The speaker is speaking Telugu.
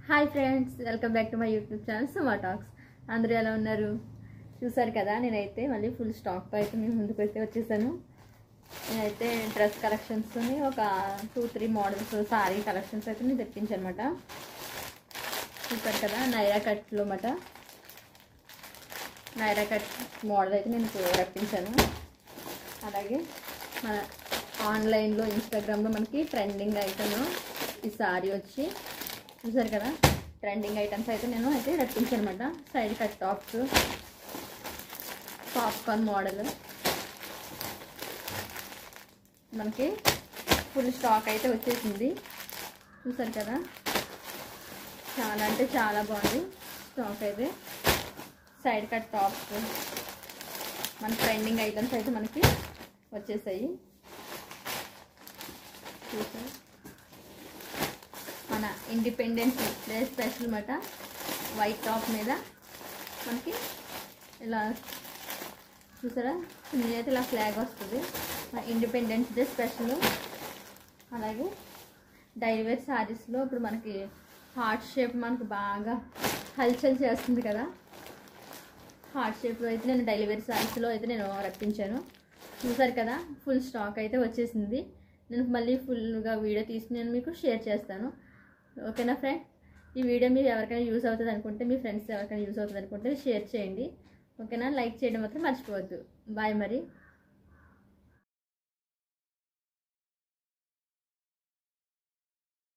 Hi friends, welcome back to my YouTube channel Suma talks. అందరూ ఎలా ఉన్నారు? చూసారు కదా, నేనైతే మళ్ళీ ఫుల్ స్టాక్తో అయితే నేను ముందుకు అయితే వచ్చేసాను. నేనైతే డ్రెస్ కలెక్షన్స్ని ఒక 2-3 మోడల్స్ సారీ కలెక్షన్స్ అయితే నేను తెప్పించాను అనమాట. చూసారు కదా, నైరా కట్లో అన్నమాట. నైరా కట్ మోడల్ అయితే నేను రప్పించాను. అలాగే మన ఆన్లైన్లో ఇన్స్టాగ్రామ్లో మనకి ట్రెండింగ్ ఐటమ్ ఈ సారీ వచ్చి చూసారు కదా, ట్రెండింగ్ ఐటమ్స్ అయితే నేను అయితే రప్పించాను అనమాట. Side cut tops, popcorn model మనకి ఫుల్ స్టాక్ అయితే వచ్చేసింది. చూసారు కదా, చాలా అంటే చాలా బాగుంది స్టాక్ అయితే. సైడ్ కట్ టాప్స్ మన ట్రెండింగ్ ఐటమ్స్ అయితే మనకి వచ్చేసాయి. చూసారు, మన ఇండిపెండెన్స్ డే స్పెషల్ అన్నమాట. వైట్ టాప్ మీద మనకి ఇలా చూసారా, నేనైతే ఇలా ఫ్లాగ్ వస్తుంది, మన ఇండిపెండెన్స్ డే స్పెషల్. అలాగే డైలీ వేర్ శారీస్లో ఇప్పుడు మనకి హార్ట్ షేప్ మనకు బాగా హల్చల్ చేస్తుంది కదా. హార్ట్ షేప్లో అయితే నేను డైలీ వేర్ శారీస్లో అయితే నేను రప్పించాను. చూసారు కదా, ఫుల్ స్టాక్ అయితే వచ్చేసింది. నేను మళ్ళీ ఫుల్గా వీడియో తీసి నేను మీకు షేర్ చేస్తాను. ఓకేనా ఫ్రెండ్? ఈ వీడియో మీరు ఎవరికైనా యూజ్ అవుతుంది అనుకుంటే, మీ ఫ్రెండ్స్ ఎవరికైనా యూజ్ అవుతుంది అనుకుంటే షేర్ చేయండి. ఓకేనా? లైక్ చేయడం మాత్రం మర్చిపోవద్దు. బాయ్ మరి.